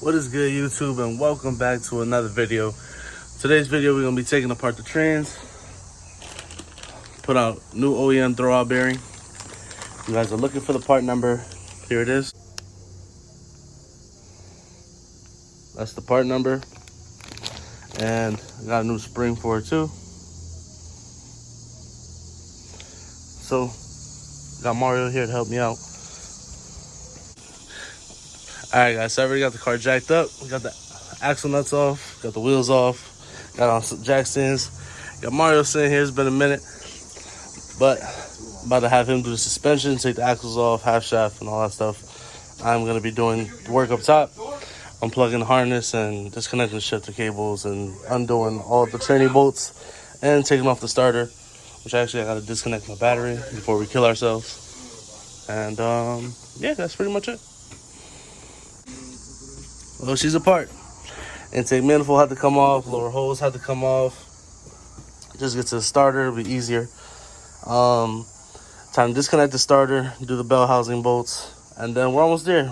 What is good, YouTube, and welcome back to another video. Today's video, we're going to be taking apart the trans, put out new OEM throwout bearing. You guys are looking for the part number. Here it is. That's the part number. And I got a new spring for it too. So, got Mario here to help me out. Alright guys, so I already got the car jacked up. We got the axle nuts off, got the wheels off, got on some jack stands. Got Mario sitting here, it's been a minute. But I'm about to have him do the suspension, take the axles off, half shaft and all that stuff. I'm gonna be doing the work up top, unplugging the harness and disconnecting the shifter cables and undoing all the training bolts and taking off the starter, which actually I gotta disconnect my battery before we kill ourselves. And yeah, that's pretty much it. Well, she's apart. Intake manifold had to come off, lower hose had to come off. Just get to the starter, it'll be easier. Time to disconnect the starter, do the bell housing bolts, and then we're almost there.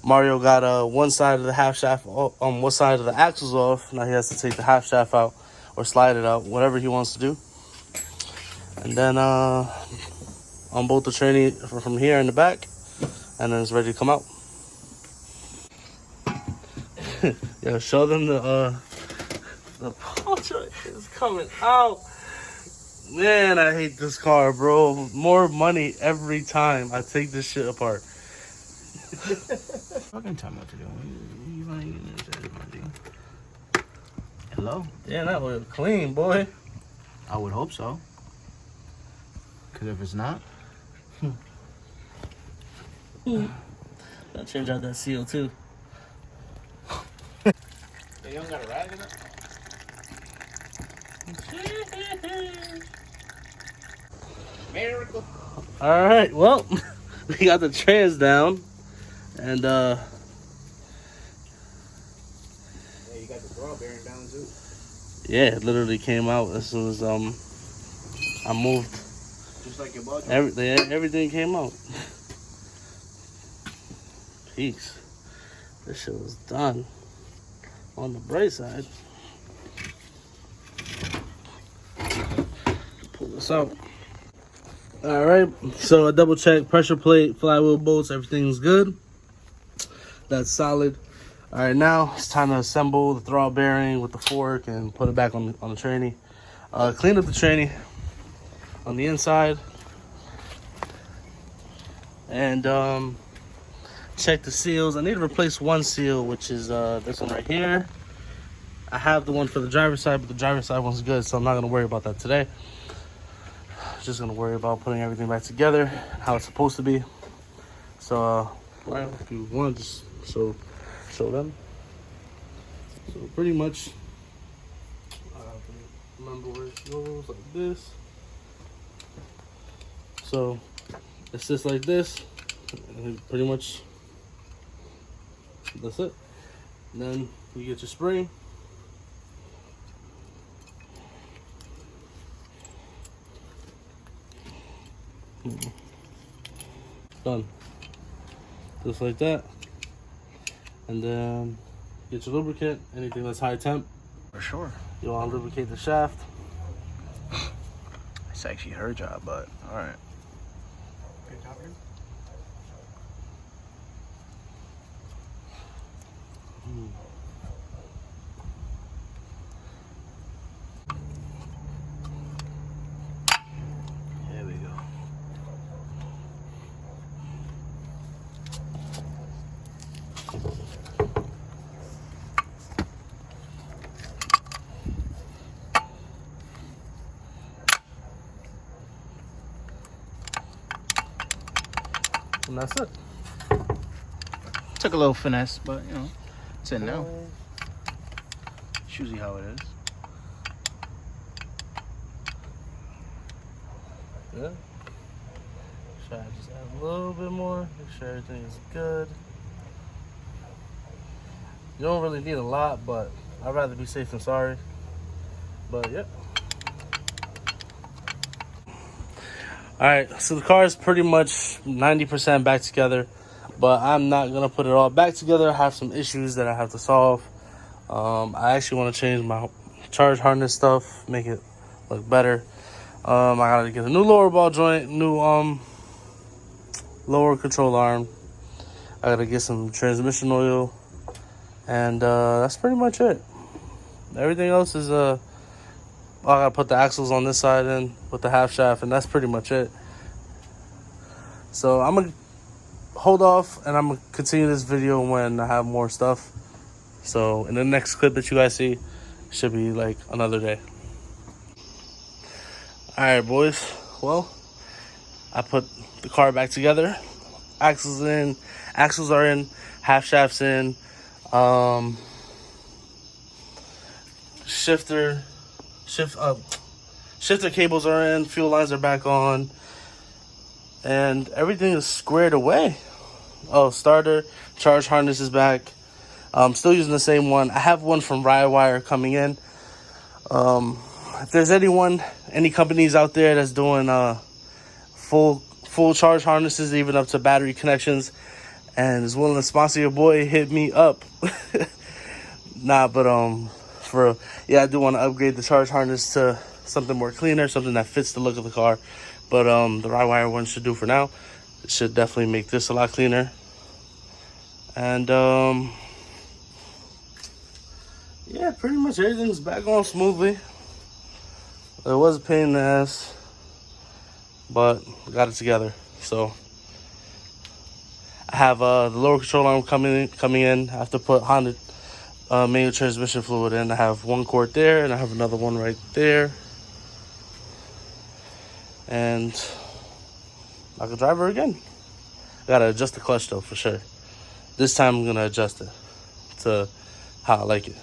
Mario got one side of the half shaft, on one side of the axles off. Now he has to take the half shaft out or slide it out, whatever he wants to do. And then unbolt the tranny from here in the back, and then it's ready to come out. Yo, show them the Porsche is coming out. Man, I hate this car, bro. More money every time I take this shit apart. Fucking tell me what to do. You want to get into Hello? Damn, that was clean, boy. I would hope so. Because if it's not... Gotta change out that seal, too. You don't got a rag in it? Miracle. All right, well, we got the trans down, and Yeah, you got the throwout bearing down too. yeah, it literally came out as soon as I moved. Just like your bug. Everything came out. Peace. This shit was done. On the bright side, pull this out. All right, so I double check pressure plate, flywheel bolts, everything's good. That's solid. All right, now it's time to assemble the throwout bearing with the fork and put it back on the tranny. Clean up the tranny on the inside, and check the seals. I need to replace one seal, which is this one right here. I have the one for the driver's side, but the driver's side one's good, so I'm not going to worry about that today. Just going to worry about putting everything back together, how it's supposed to be. So, right, if you want to just show them. So, pretty much, remember where it goes, like this. So, it's just like this, and pretty much, that's it. And then you get your spring. Done. Just like that. And then get your lubricant, anything that's high temp. For sure. You want to lubricate the shaft. It's actually her job, but alright. There we go. And that's it. Took a little finesse, but you know, it's in now. It's usually how it is. Yeah. Try to just add a little bit more, make sure everything is good. You don't really need a lot, but I'd rather be safe than sorry. But yep. All right, so the car is pretty much 90% back together. but I'm not gonna put it all back together. I have some issues that I have to solve. I actually want to change my charge harness stuff, make it look better. I gotta get a new lower ball joint, new lower control arm. I gotta get some transmission oil, and that's pretty much it. Everything else is I gotta put the axles on this side in with the half shaft, and that's pretty much it. So I'm gonna hold off, and I'm gonna continue this video when I have more stuff. So in the next clip that you guys see, should be like another day. All right, boys. Well, I put the car back together. Axles are in, half shafts in. Shifter cables are in, fuel lines are back on, and everything is squared away. Oh, starter, charge harness is back. I'm still using the same one. I have one from Wire coming in. If there's any companies out there that's doing full charge harnesses, even up to battery connections, and is willing to sponsor your boy, hit me up. Nah, but I do want to upgrade the charge harness to something more cleaner, something that fits the look of the car. But the Wire one should do for now. It should definitely make this a lot cleaner. And yeah, pretty much everything's back on smoothly. It was a pain in the ass, but got it together. So I have the lower control arm coming in. I have to put Honda manual transmission fluid in. I have one quart there, and I have another one right there. And I can drive her again. I gotta adjust the clutch though, for sure. This time I'm gonna adjust it to how I like it.